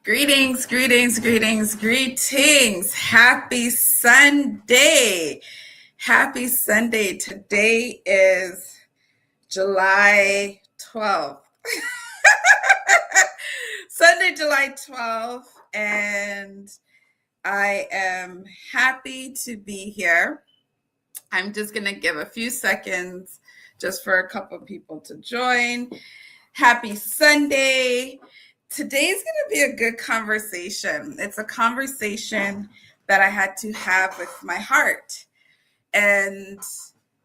Greetings, greetings, greetings, greetings. Happy Sunday. Happy Sunday. Today is July 12th. Sunday, July 12th. And I am happy to be here. I'm just going to give a few seconds just for a couple of people to join. Happy Sunday. Today's going to be a good conversation. It's a conversation that I had to have with my heart. And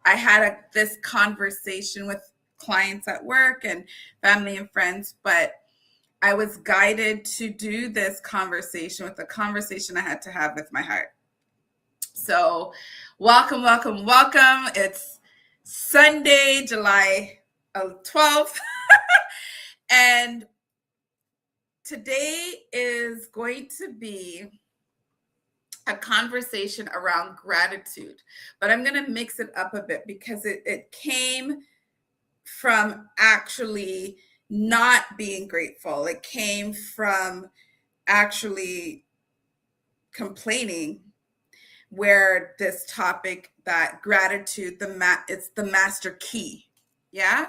I had this conversation with clients at work and family and friends, but I was guided to do this conversation with the conversation I had to have with my heart. So welcome, welcome, welcome. It's Sunday, July 12th. And today is going to be a conversation around gratitude, but I'm going to mix it up a bit because it came from actually not being grateful. It came from actually complaining, where this topic that gratitude, it's the master key. Yeah.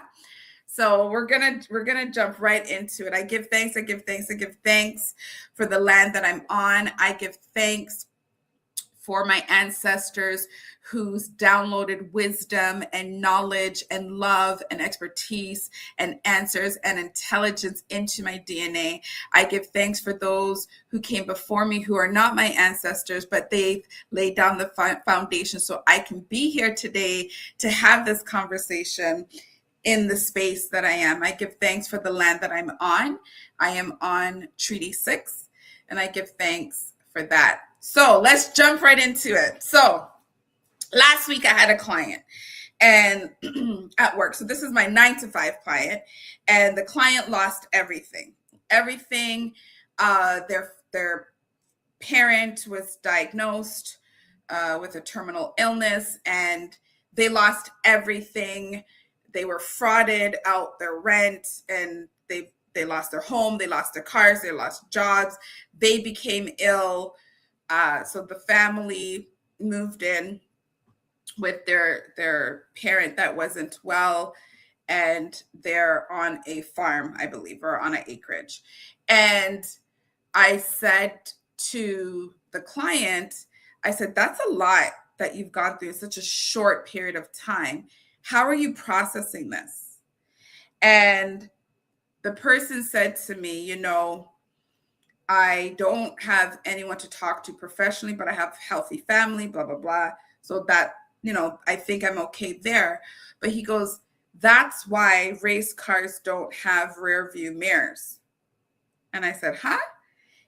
So we're gonna jump right into it. I give thanks for the land that I'm on. I give thanks for my ancestors who's downloaded wisdom and knowledge and love and expertise and answers and intelligence into my DNA. I give thanks for those who came before me who are not my ancestors, but they've laid down the foundation so I can be here today to have this conversation in the space that I am. I give thanks for the land that I'm on. I am on Treaty 6, and I give thanks for that. So let's jump right into it. So last week I had a client and at work. So this is my 9-to-5 client, and the client lost everything. Their parent was diagnosed with a terminal illness, and they lost everything. They were frauded out their rent, and they lost their home, they lost their cars, they lost jobs. They became ill. So the family moved in with their parent that wasn't well, and they're on a farm, I believe, or on an acreage. And I said to the client, I said, that's a lot that you've gone through in such a short period of time. How are you processing this? And the person said to me, I don't have anyone to talk to professionally, but I have a healthy family, blah, blah, blah. So that, I think I'm okay there. But he goes, that's why race cars don't have rear view mirrors. And I said, huh?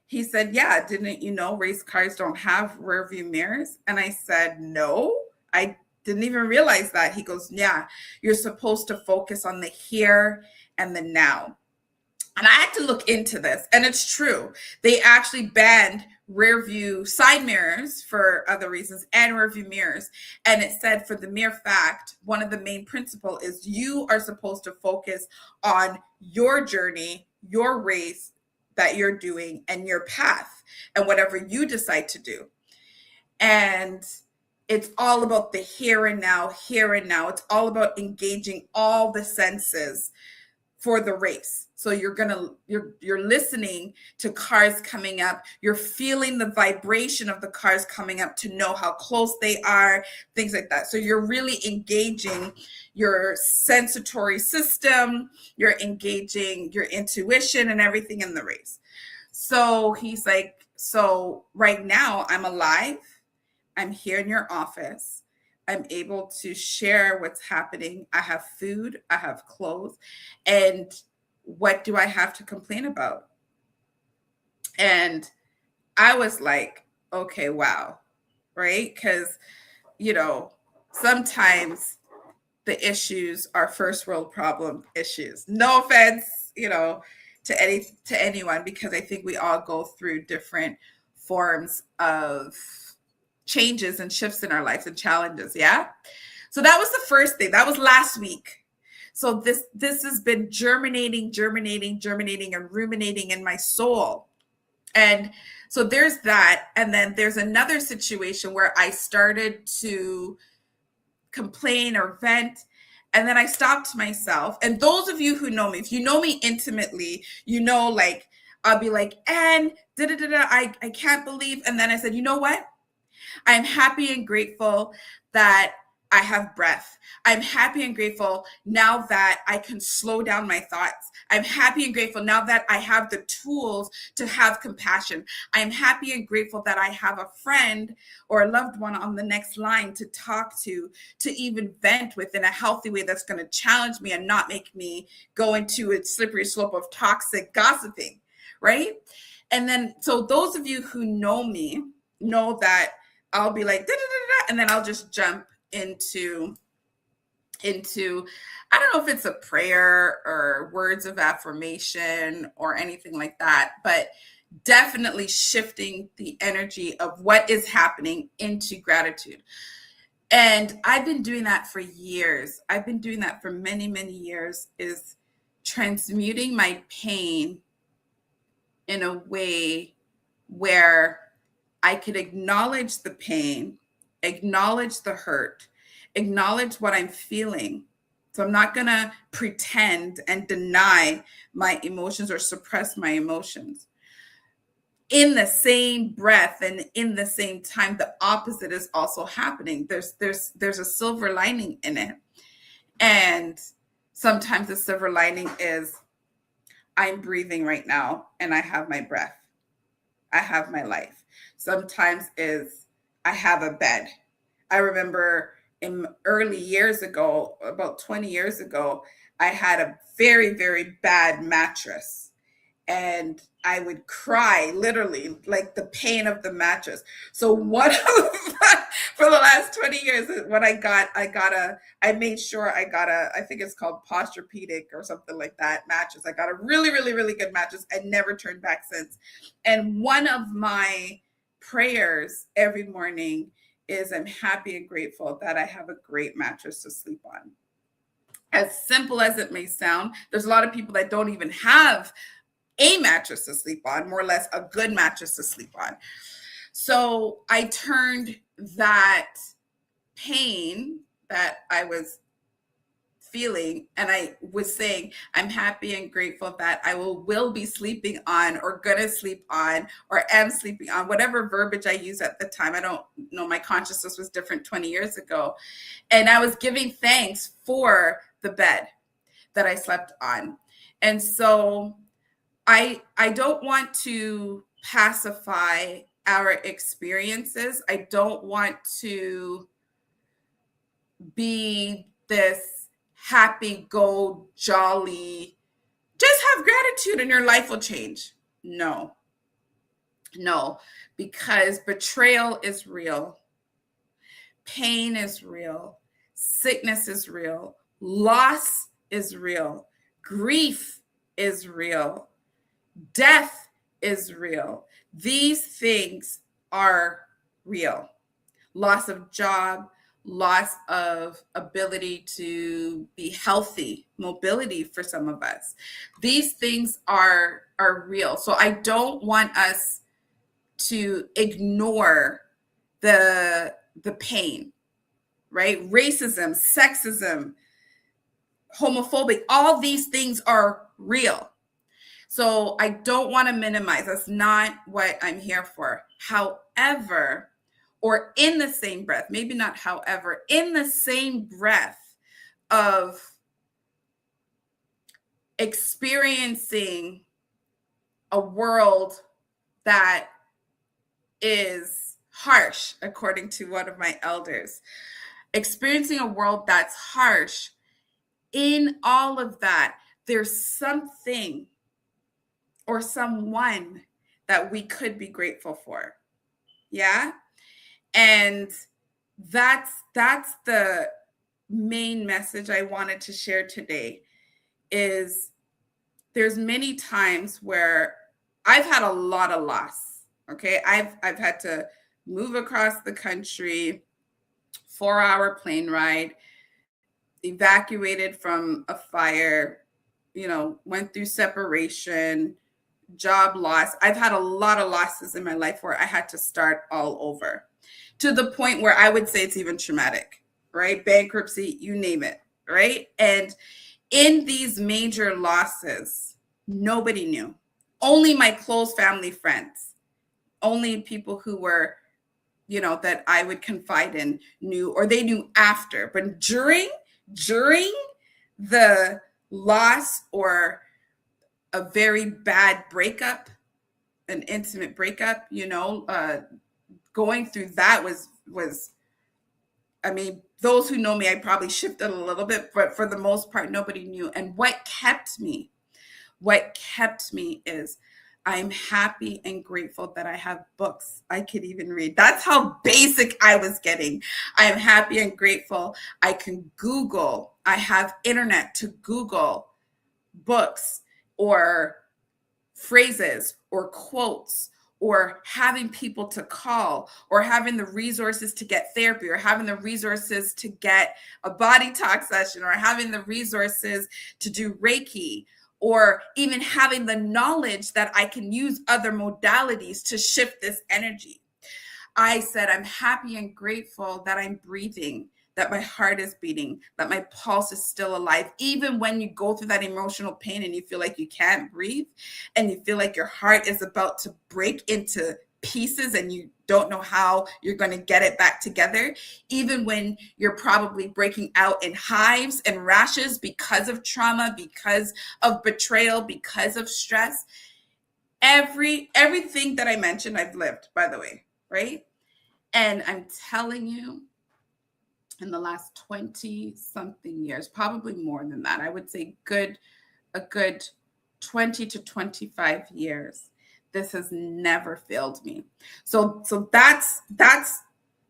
He said, yeah, didn't you know race cars don't have rear view mirrors? And I said, no, I didn't even realize that. He goes, yeah, you're supposed to focus on the here and the now. And I had to look into this, and it's true. They actually banned rear view side mirrors for other reasons and rear view mirrors. And it said, for the mere fact, one of the main principle is you are supposed to focus on your journey, your race that you're doing, and your path, and whatever you decide to do. And it's all about the here and now, here and now. It's all about engaging all the senses for the race. So you're listening to cars coming up. You're feeling the vibration of the cars coming up to know how close they are, things like that. So you're really engaging your sensory system. You're engaging your intuition and everything in the race. So he's like, so right now I'm alive. I'm here in your office. I'm able to share what's happening. I have food, I have clothes, and what do I have to complain about? And I was like, okay, wow, right? Because, sometimes the issues are first world problem issues. No offense, to anyone, because I think we all go through different forms of changes and shifts in our lives and challenges. Yeah. So that was the first thing. That was last week. So this has been germinating and ruminating in my soul And so there's that. And then there's another situation where I started to complain or vent. And then I stopped myself. And those of you who know me, if you know me intimately, you know, like, I'll be like, and da da da da, I can't believe. And then I said, you know what? I'm happy and grateful that I have breath. I'm happy and grateful now that I can slow down my thoughts. I'm happy and grateful now that I have the tools to have compassion. I'm happy and grateful that I have a friend or a loved one on the next line to talk to even vent with in a healthy way that's going to challenge me and not make me go into a slippery slope of toxic gossiping, right? And then, so those of you who know me know that I'll be like, da, da, da, da, and then I'll just jump into I don't know if it's a prayer or words of affirmation or anything like that, but definitely shifting the energy of what is happening into gratitude. And I've been doing that for years. I've been doing that for many, many years, is transmuting my pain in a way where I could acknowledge the pain, acknowledge the hurt, acknowledge what I'm feeling. So I'm not going to pretend and deny my emotions or suppress my emotions. In the same breath and in the same time, the opposite is also happening. There's a silver lining in it. And sometimes the silver lining is I'm breathing right now and I have my breath. I have my life. Sometimes is I have a bed. I remember in early years ago, about 20 years ago, I had a very, very bad mattress. And I would cry literally, like the pain of the mattress. So for the last 20 years, what I made sure I got I think it's called Posturepedic or something like that mattress. I got a really, really, really good mattress and never turned back since. And one of my prayers every morning is I'm happy and grateful that I have a great mattress to sleep on. As simple as it may sound, there's a lot of people that don't even have a mattress to sleep on, more or less a good mattress to sleep on. So I turned that pain that I was feeling, and I was saying, I'm happy and grateful that I will be sleeping on, or gonna sleep on, or am sleeping on, whatever verbiage I used at the time. I don't know, my consciousness was different 20 years ago. And I was giving thanks for the bed that I slept on. And so I don't want to pacify our experiences. I don't want to be this happy, go jolly, just have gratitude and your life will change. No, because betrayal is real. Pain is real. Sickness is real. Loss is real. Grief is real. Death is real. These things are real. Loss of job, loss of ability to be healthy, mobility for some of us. These things are real. So I don't want us to ignore the pain, right? Racism, sexism, homophobic, all these things are real. So I don't want to minimize. That's not what I'm here for. However, or in the same breath, maybe not however, in the same breath of experiencing a world that is harsh, according to one of my elders, experiencing a world that's harsh, in all of that, there's something or someone that we could be grateful for. Yeah. And that's the main message I wanted to share today. Is there's many times where I've had a lot of loss. Okay. I've had to move across the country, 4-hour plane ride, evacuated from a fire, went through separation, job loss. I've had a lot of losses in my life where I had to start all over, to the point where I would say it's even traumatic, right? Bankruptcy, you name it, right? And in these major losses, nobody knew. Only my close family friends, only people who were, that I would confide in knew, or they knew after. But during the loss or a very bad breakup, an intimate breakup, going through that was, I mean, those who know me, I probably shifted a little bit, but for the most part, nobody knew. And what kept me is I'm happy and grateful that I have books I could even read. That's how basic I was getting. I am happy and grateful I can Google. I have internet to Google books or phrases or quotes, or having people to call, or having the resources to get therapy, or having the resources to get a body talk session, or having the resources to do Reiki, or even having the knowledge that I can use other modalities to shift this energy. I said, I'm happy and grateful that I'm breathing, that my heart is beating, that my pulse is still alive. Even when you go through that emotional pain and you feel like you can't breathe, and you feel like your heart is about to break into pieces and you don't know how you're going to get it back together, even when you're probably breaking out in hives and rashes because of trauma, because of betrayal, because of stress. Everything that I mentioned, I've lived, by the way, right? And I'm telling you, in the last 20 something years, probably more than that, I would say a good 20 to 25 years, this has never failed me. So that's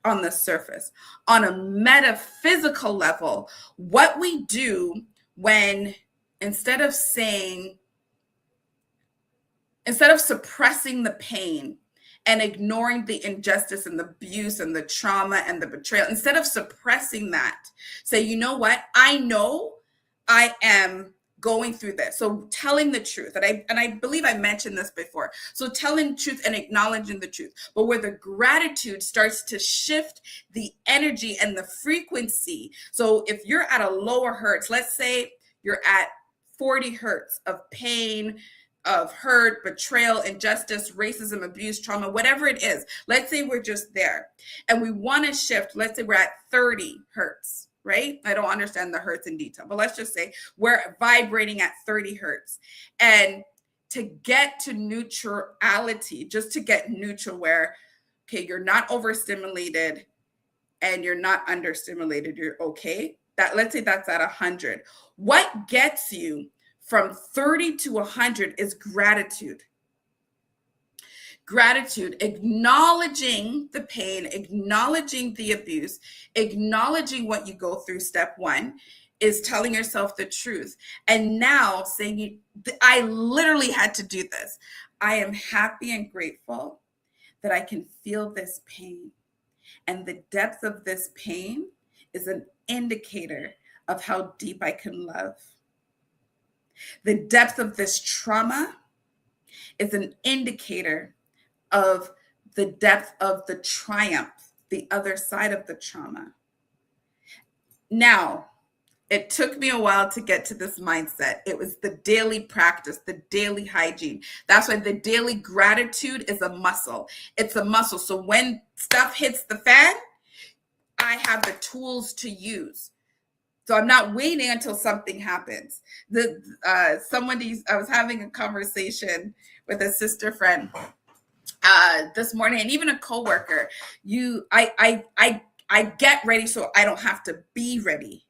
on the surface. On a metaphysical level, what we do when, instead of suppressing the pain and ignoring the injustice and the abuse and the trauma and the betrayal, instead of suppressing that, say, you know what? I know I am going through this. So telling the truth, and I believe I mentioned this before. So telling truth and acknowledging the truth, but where the gratitude starts to shift the energy and the frequency. So if you're at a lower hertz, let's say you're at 40 hertz of pain, of hurt, betrayal, injustice, racism, abuse, trauma, whatever it is. Let's say we're just there and we want to shift. Let's say we're at 30 hertz, right? I don't understand the hertz in detail, but let's just say we're vibrating at 30 hertz. And to get to neutrality, just to get neutral where, okay, you're not overstimulated and you're not understimulated, you're okay. Let's say that's at 100. What gets you from 30 to 100 is gratitude. Gratitude, acknowledging the pain, acknowledging the abuse, acknowledging what you go through. Step one is telling yourself the truth. And now saying, I literally had to do this. I am happy and grateful that I can feel this pain. And the depth of this pain is an indicator of how deep I can love. The depth of this trauma is an indicator of the depth of the triumph, the other side of the trauma. Now, it took me a while to get to this mindset. It was the daily practice, the daily hygiene. That's why the daily gratitude is a muscle. It's a muscle. So when stuff hits the fan, I have the tools to use. So I'm not waiting until something happens. I was having a conversation with a sister friend this morning, and even a coworker. I get ready so I don't have to be ready.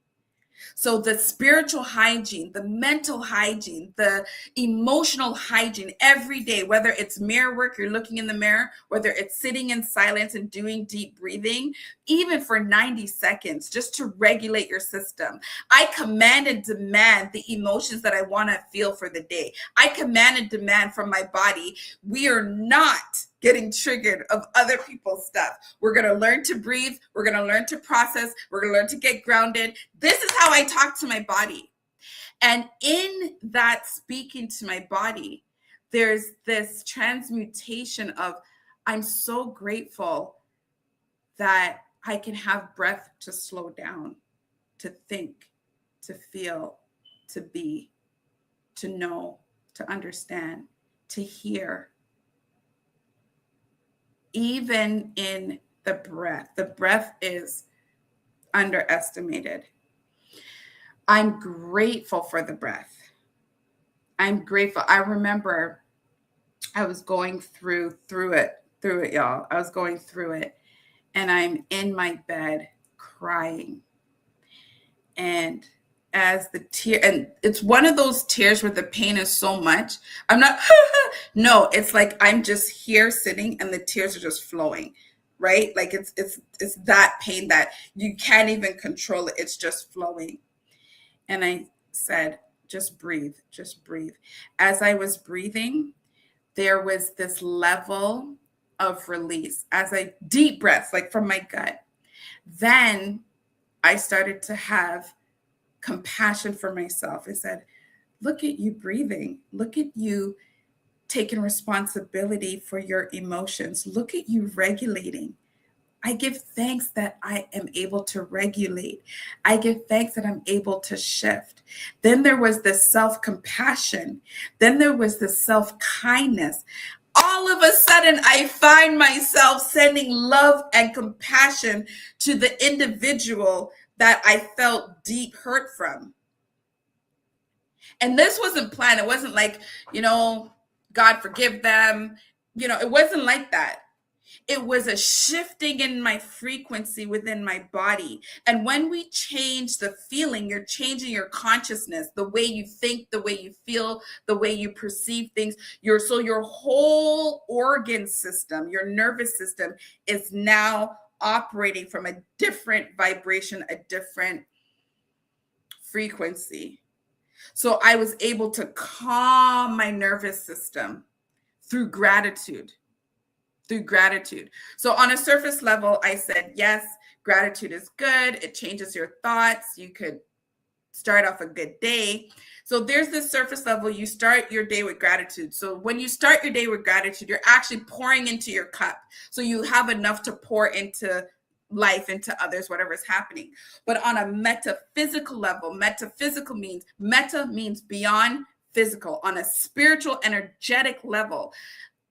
So the spiritual hygiene, the mental hygiene, the emotional hygiene every day, whether it's mirror work, you're looking in the mirror, whether it's sitting in silence and doing deep breathing, even for 90 seconds, just to regulate your system. I command and demand the emotions that I want to feel for the day. I command and demand from my body. We are not getting triggered of other people's stuff. We're going to learn to breathe. We're going to learn to process. We're going to learn to get grounded. This is how I talk to my body. And in that speaking to my body, there's this transmutation of, I'm so grateful that I can have breath to slow down, to think, to feel, to be, to know, to understand, to hear. Even in the breath is underestimated. I'm grateful for the breath. I'm grateful. I remember I was going through it, y'all. I was going through it, and I'm in my bed crying. And as the tear, and it's one of those tears where the pain is so much, I'm not, no, it's like I'm just here sitting and the tears are just flowing, right? Like it's that pain that you can't even control it. It's just flowing. And I said, just breathe, just breathe. As I was breathing, there was this level of release as I deep breaths, like from my gut. Then I started to have compassion for myself. I said, look at you breathing. Look at you taking responsibility for your emotions. Look at you regulating. I give thanks that I am able to regulate. I give thanks that I'm able to shift. Then there was this self-compassion. Then there was this self-kindness. All of a sudden, I find myself sending love and compassion to the individual that I felt deep hurt from. And this wasn't planned. It wasn't like, God forgive them. It wasn't like that. It was a shifting in my frequency within my body. And when we change the feeling, you're changing your consciousness, the way you think, the way you feel, the way you perceive things. So your whole organ system, your nervous system is now operating from a different vibration, a different frequency. So I was able to calm my nervous system through gratitude. So on a surface level, I said, yes, gratitude is good. It changes your thoughts. You could start off a good day. So there's this surface level. You start your day with gratitude. So when you start your day with gratitude, you're actually pouring into your cup. So you have enough to pour into life, into others, whatever's happening. But on a metaphysical level, metaphysical means, meta means beyond physical, on a spiritual, energetic level,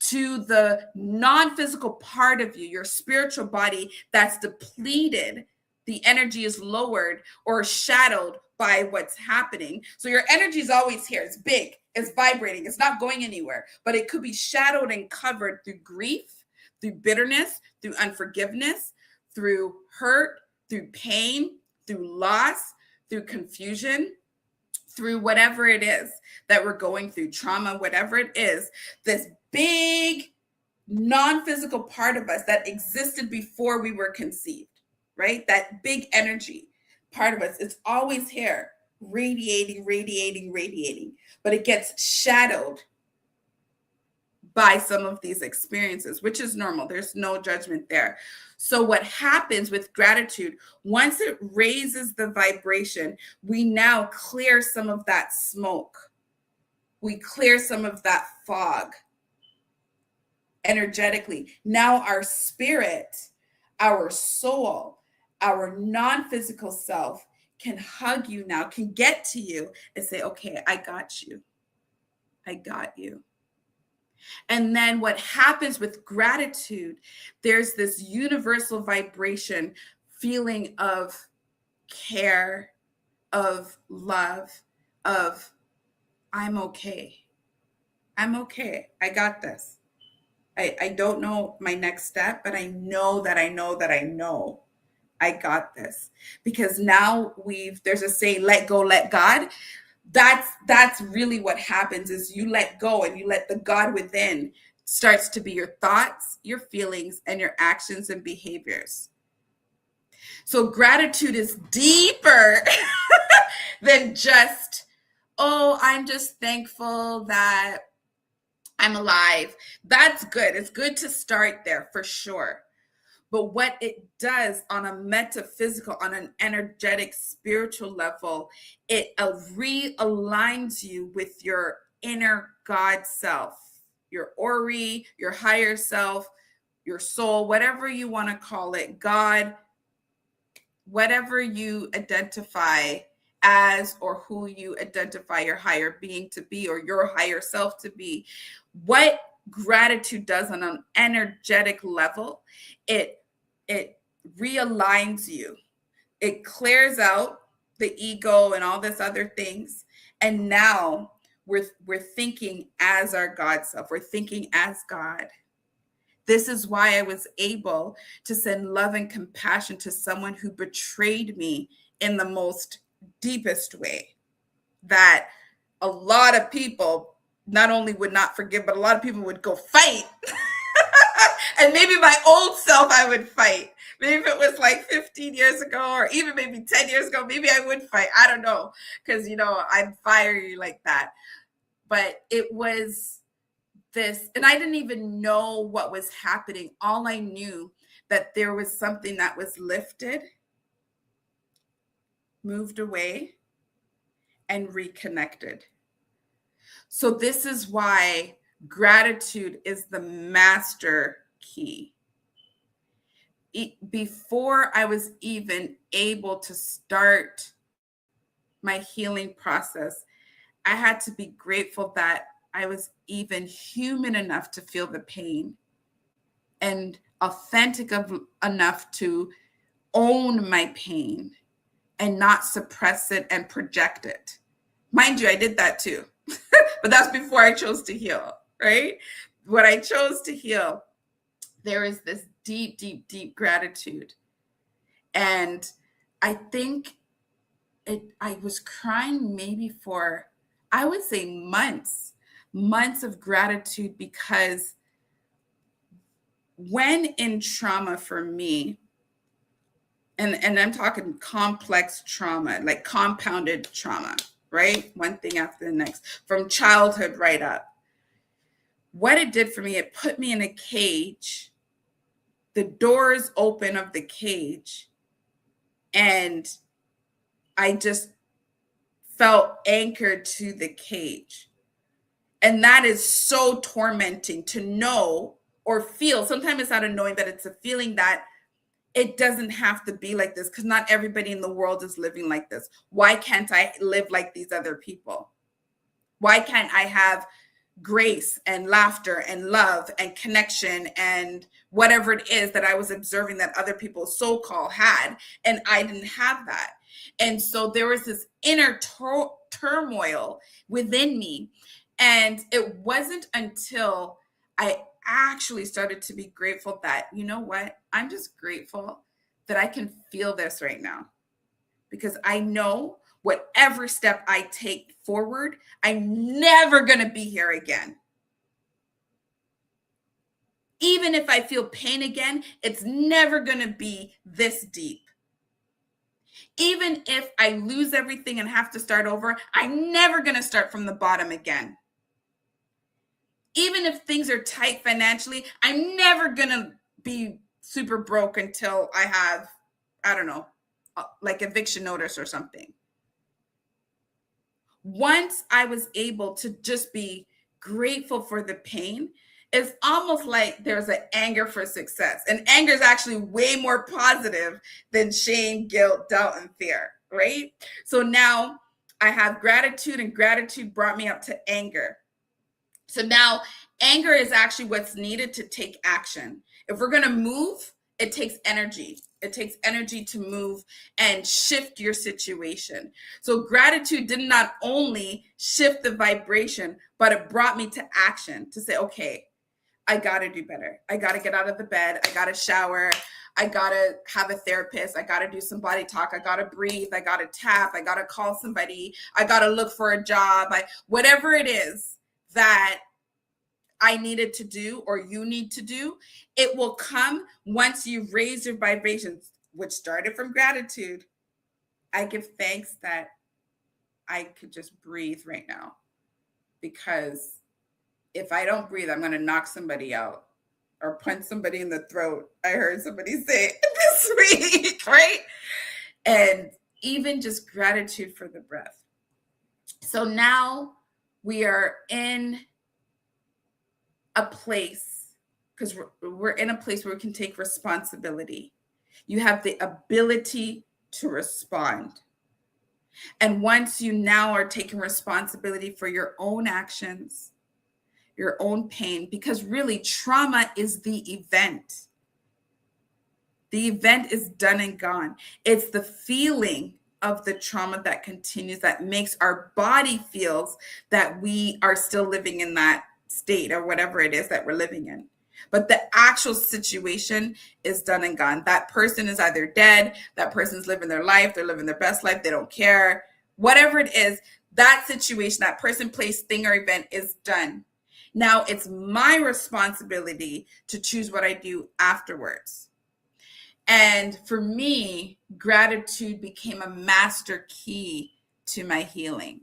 to the non-physical part of you, your spiritual body that's depleted, the energy is lowered or shadowed by what's happening. So your energy is always here. It's big, it's vibrating, it's not going anywhere, but it could be shadowed and covered through grief, through bitterness, through unforgiveness, through hurt, through pain, through loss, through confusion, through whatever it is that we're going through, trauma, whatever it is, this big non-physical part of us that existed before we were conceived, right? That big energy part of us, it's always here, radiating, but it gets shadowed by some of these experiences, which is normal. There's no judgment there. So what happens with gratitude, once it raises the vibration, we now clear some of that smoke. We clear some of that fog energetically. Now our spirit, our soul, our non-physical self can hug you now, can get to you and say, okay, I got you. I got you. And then what happens with gratitude, there's this universal vibration, feeling of care, of love, of I'm okay. I'm okay. I got this. I don't know my next step, but I know that I know that I know I got this. Because now there's a saying, let go, let God. That's really what happens is you let go and you let the God within starts to be your thoughts, your feelings, and your actions and behaviors. So gratitude is deeper than just, oh, I'm just thankful that I'm alive. That's good. It's good to start there for sure. But what it does on a metaphysical, on an energetic, spiritual level, it realigns you with your inner God self. your Ori, your higher self, your soul, whatever you want to call it, God, whatever you identify as, or who you identify your higher being to be, or your higher self to be, what gratitude does on an energetic level, it realigns you. It clears out the ego and all this other things. And now we're thinking as our God self. We're thinking as God. This is why I was able to send love and compassion to someone who betrayed me in the most deepest way, that a lot of people not only would not forgive, but a lot of people would go fight. And maybe my old self, I would fight. Maybe if it was like 15 years ago, or even maybe 10 years ago, maybe I would fight. I don't know. Because, I'm fiery like that. But it was this, and I didn't even know what was happening. All I knew that there was something that was lifted, moved away, and reconnected. So this is why gratitude is the master key. Before I was even able to start my healing process, I had to be grateful that I was even human enough to feel the pain, and authentic enough to own my pain and not suppress it and project it. Mind you, I did that too, but that's before I chose to heal, right? When I chose to heal, there is this deep, deep, deep gratitude. And I think I was crying maybe for, I would say, months of gratitude, because when in trauma for me, and I'm talking complex trauma, like compounded trauma, right? One thing after the next, from childhood right up. What it did for me, it put me in a cage, the doors open of the cage, and I just felt anchored to the cage. And that is so tormenting to know or feel. Sometimes it's not a knowing, but it's a feeling that it doesn't have to be like this, because not everybody in the world is living like this. Why can't I live like these other people? Why can't I have grace and laughter and love and connection and whatever it is that I was observing that other people so-called had, and I didn't have that? And so there was this inner turmoil within me. And it wasn't until I actually started to be grateful that, you know what, I'm just grateful that I can feel this right now, because I know whatever step I take forward, I'm never going to be here again. Even if I feel pain again, it's never going to be this deep. Even if I lose everything and have to start over, I'm never going to start from the bottom again. Even if things are tight financially, I'm never going to be super broke until I have, I don't know, like eviction notice or something. Once I was able to just be grateful for the pain, it's almost like there's an anger for success. And anger is actually way more positive than shame, guilt, doubt, and fear, right? So now I have gratitude, and gratitude brought me up to anger. So now anger is actually what's needed to take action. If we're going to move, it takes energy. It takes energy to move and shift your situation. So gratitude did not only shift the vibration, but it brought me to action to say, okay, I got to do better. I got to get out of the bed. I got to shower. I got to have a therapist. I got to do some body talk. I got to breathe. I got to tap. I got to call somebody. I got to look for a job. Whatever it is that I needed to do, or you need to do, it will come once you raise your vibrations, which started from gratitude. I give thanks that I could just breathe right now, because if I don't breathe, I'm going to knock somebody out or punch somebody in the throat. I heard somebody say it this week, right? And even just gratitude for the breath. So now we are in a place, because we're in a place where we can take responsibility. You have the ability to respond. And once you now are taking responsibility for your own actions, your own pain, because really trauma is the event. The event is done and gone. It's the feeling of the trauma that continues, that makes our body feels that we are still living in that state or whatever it is that we're living in. But the actual situation is done and gone. That person is either dead, that person's living their life, they're living their best life, they don't care. Whatever it is, that situation, that person, place, thing, or event is done. Now it's my responsibility to choose what I do afterwards. And for me, gratitude became a master key to my healing.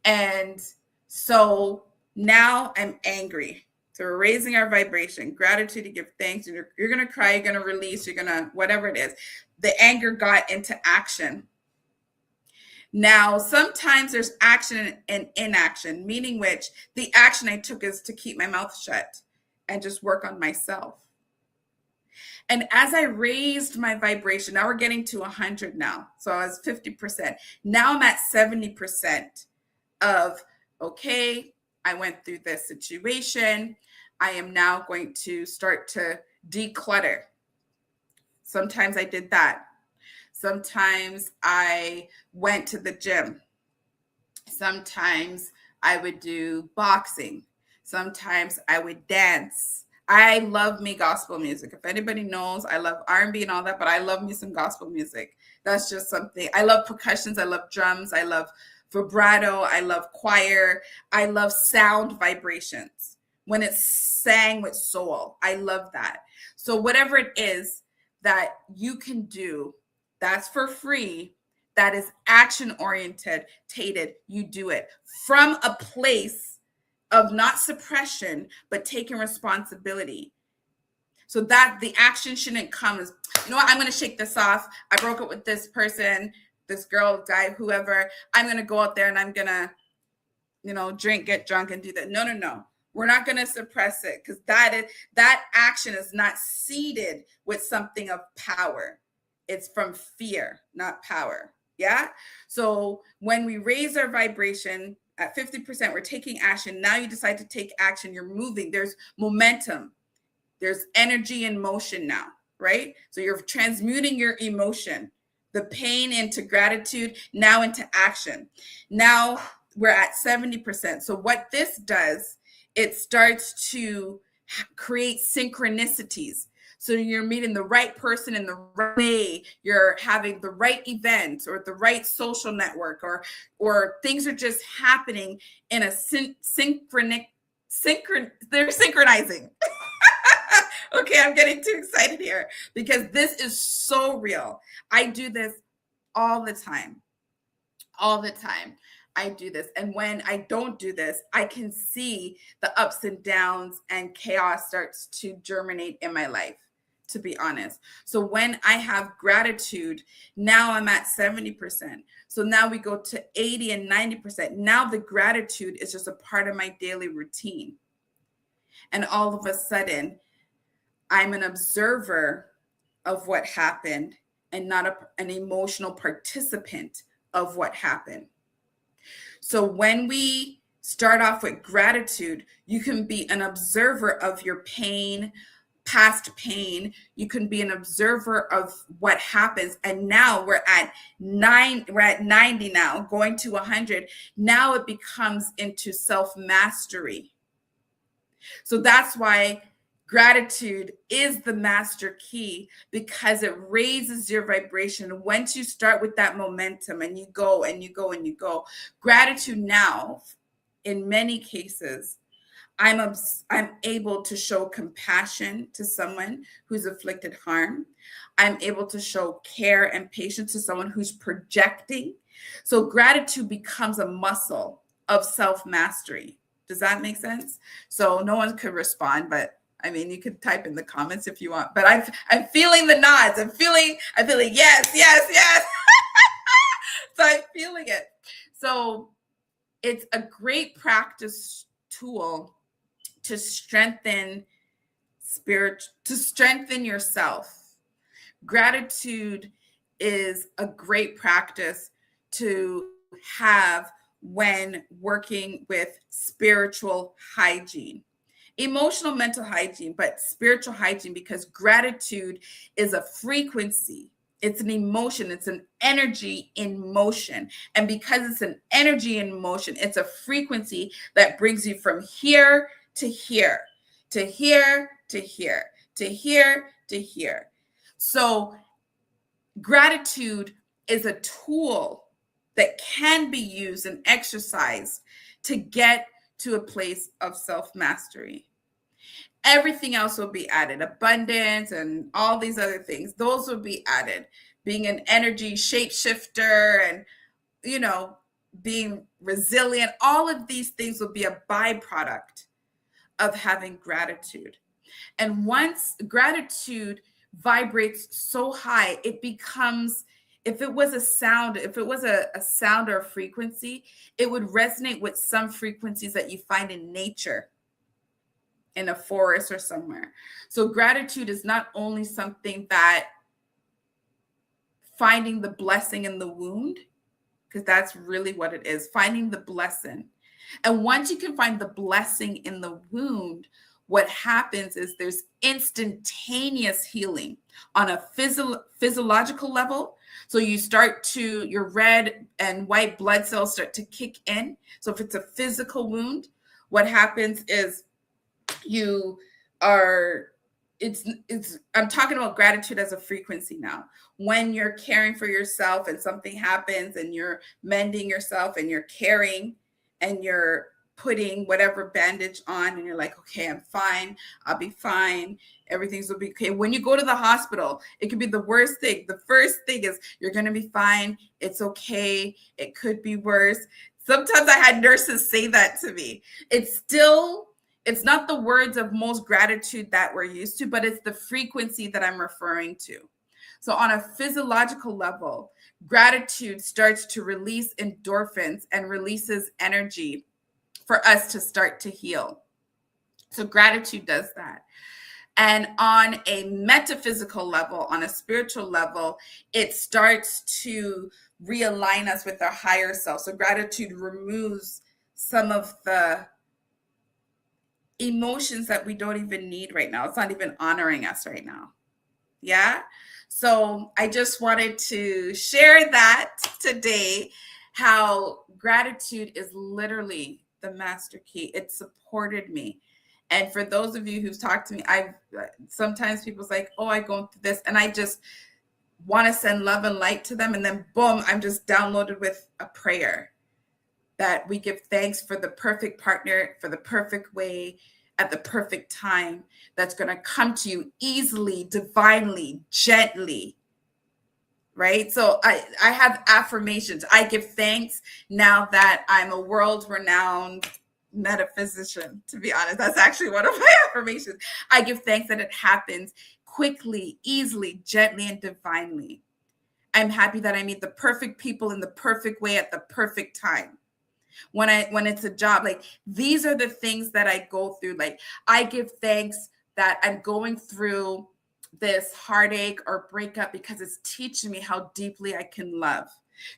And so now I'm angry. So we're raising our vibration, gratitude to give thanks. And you're going to cry, you're going to release, you're going to, whatever it is. The anger got into action. Now, sometimes there's action and inaction, meaning which the action I took is to keep my mouth shut and just work on myself. And as I raised my vibration, now we're getting to 100 now. So I was 50%. Now I'm at 70% of, okay, I went through this situation. I am now going to start to declutter. Sometimes I did that. Sometimes I went to the gym. Sometimes I would do boxing. Sometimes I would dance. I love me gospel music. If anybody knows, I love R&B and all that, but I love me some gospel music. That's just something. I love percussions. I love drums. I love vibrato. I love choir. I love sound vibrations. When it's sang with soul, I love that. So whatever it is that you can do, that's for free, that is action oriented, you do it from a place of not suppression, but taking responsibility. So that the action shouldn't come as, you know what, I'm going to shake this off. I broke up with this person, this girl, guy, whoever. I'm going to go out there and I'm going to, drink, get drunk and do that. No. We're not going to suppress it, because that action is not seeded with something of power. It's from fear, not power. Yeah. So when we raise our vibration at 50%, we're taking action. Now you decide to take action. You're moving. There's momentum. There's energy and motion now, right? So you're transmuting your emotion, the pain into gratitude, now into action. Now we're at 70%. So what this does, it starts to create synchronicities. So you're meeting the right person in the right way. You're having the right event or the right social network, or things are just happening in a they're synchronizing. Okay, I'm getting too excited here because this is so real. I do this all the time. I do this. And when I don't do this, I can see the ups and downs and chaos starts to germinate in my life, to be honest. So when I have gratitude, now I'm at 70%. So now we go to 80 and 90%. Now the gratitude is just a part of my daily routine. And all of a sudden, I'm an observer of what happened and not an emotional participant of what happened. So when we start off with gratitude, you can be an observer of your pain, past pain. You can be an observer of what happens. And now we're at 90 now, going to 100. Now it becomes into self-mastery. So that's why gratitude is the master key, because it raises your vibration. Once you start with that momentum and you go and you go and you go, gratitude now, in many cases, I'm able to show compassion to someone who's inflicted harm. I'm able to show care and patience to someone who's projecting. So gratitude becomes a muscle of self-mastery. Does that make sense? So no one could respond, but I mean, you could type in the comments if you want. But I'm feeling the nods. I'm feeling yes. So I'm feeling it. So it's a great practice tool to strengthen to strengthen yourself. Gratitude is a great practice to have when working with spiritual hygiene. Emotional, mental hygiene, but spiritual hygiene, because gratitude is a frequency. It's an emotion. It's an energy in motion. And because it's an energy in motion, it's a frequency that brings you from here to here, to here, to here, to here, to here. So gratitude is a tool that can be used and exercised to get to a place of self-mastery. Everything else will be added. Abundance and all these other things, those will be added. Being an energy shapeshifter and, being resilient, all of these things will be a byproduct of having gratitude. And once gratitude vibrates so high, it becomes, if it was a sound or a frequency, it would resonate with some frequencies that you find in nature, in a forest or somewhere. So gratitude is not only something that finding the blessing in the wound, because that's really what it is, finding the blessing. And once you can find the blessing in the wound, what happens is there's instantaneous healing on a physiological level. So your red and white blood cells start to kick in. So if it's a physical wound, what happens is I'm talking about gratitude as a frequency now. When you're caring for yourself and something happens and you're mending yourself and you're caring and you're putting whatever bandage on and you're like, okay, I'm fine. I'll be fine. Everything's will be okay. When you go to the hospital, it could be the worst thing. The first thing is you're going to be fine. It's okay. It could be worse. Sometimes I had nurses say that to me. It's not the words of most gratitude that we're used to, but it's the frequency that I'm referring to. So on a physiological level, gratitude starts to release endorphins and releases energy for us to start to heal. So gratitude does that. And on a metaphysical level, on a spiritual level, it starts to realign us with our higher self. So gratitude removes some of the emotions that we don't even need right now. It's not even honoring us right now. Yeah. So I just wanted to share that today, how gratitude is literally the master key. It supported me. And for those of you who've talked to me, sometimes people's like, oh, I go through this, and I just want to send love and light to them. And then boom, I'm just downloaded with a prayer that we give thanks for the perfect partner, for the perfect way, at the perfect time, that's going to come to you easily, divinely, gently, right? So I have affirmations. I give thanks now that I'm a world-renowned metaphysician, to be honest. That's actually one of my affirmations. I give thanks that it happens quickly, easily, gently, and divinely. I'm happy that I meet the perfect people in the perfect way at the perfect time. When it's a job, like these are the things that I go through. Like I give thanks that I'm going through this heartache or breakup because it's teaching me how deeply I can love.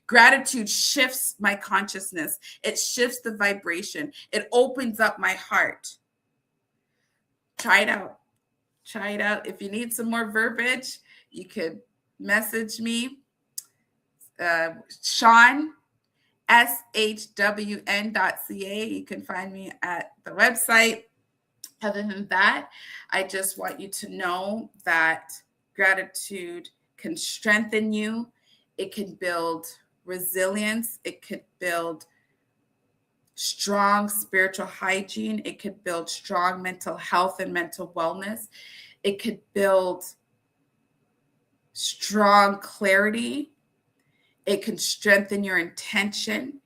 Gratitude shifts my consciousness. It shifts the vibration. It opens up my heart. Try it out. Try it out. If you need some more verbiage, you could message me, Sean, shwn.ca. You can find me at the website. Other than that, I just want you to know that gratitude can strengthen you. It can build resilience. It could build strong spiritual hygiene. It could build strong mental health and mental wellness. It could build strong clarity. It can strengthen your intention.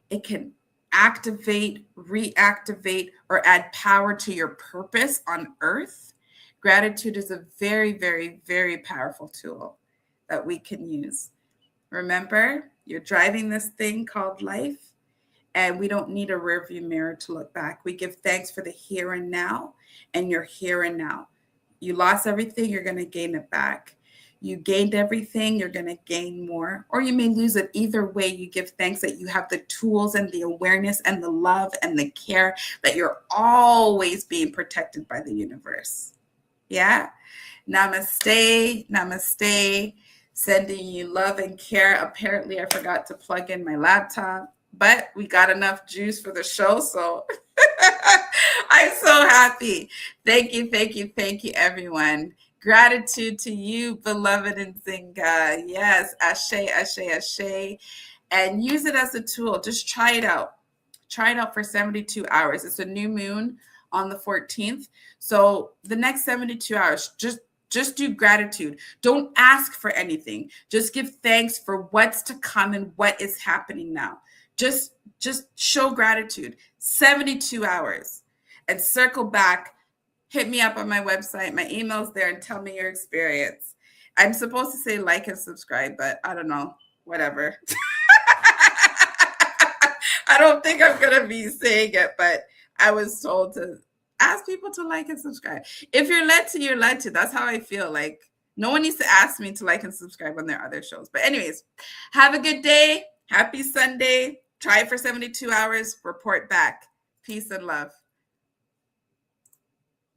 It can activate, reactivate, or add power to your purpose on earth. Gratitude is a very, very, very powerful tool that we can use. Remember, you're driving this thing called life, And we don't need a rearview mirror to look back. We give thanks for the here and now, and you're here and now. You lost everything, you're going to gain it back. You gained everything, you're going to gain more. Or you may lose it. Either way, you give thanks that you have the tools and the awareness and the love and the care, that you're always being protected by the universe. Yeah? Namaste, namaste. Sending you love and care. Apparently, I forgot to plug in my laptop, but we got enough juice for the show, so I'm so happy. Thank you, thank you, thank you, everyone. Gratitude to you, beloved Nzinga. Yes, ashe, ashe, ashe. And use it as a tool. Just try it out. Try it out for 72 hours. It's a new moon on the 14th. So the next 72 hours, just do gratitude. Don't ask for anything. Just give thanks for what's to come and what is happening now. Just show gratitude. 72 hours. And circle back. Hit me up on my website. My email's there, and tell me your experience. I'm supposed to say like and subscribe, but I don't know. Whatever. I don't think I'm going to be saying it, but I was told to ask people to like and subscribe. If you're led to, you're led to. That's how I feel. Like, no one needs to ask me to like and subscribe on their other shows. But anyways, have a good day. Happy Sunday. Try it for 72 hours. Report back. Peace and love.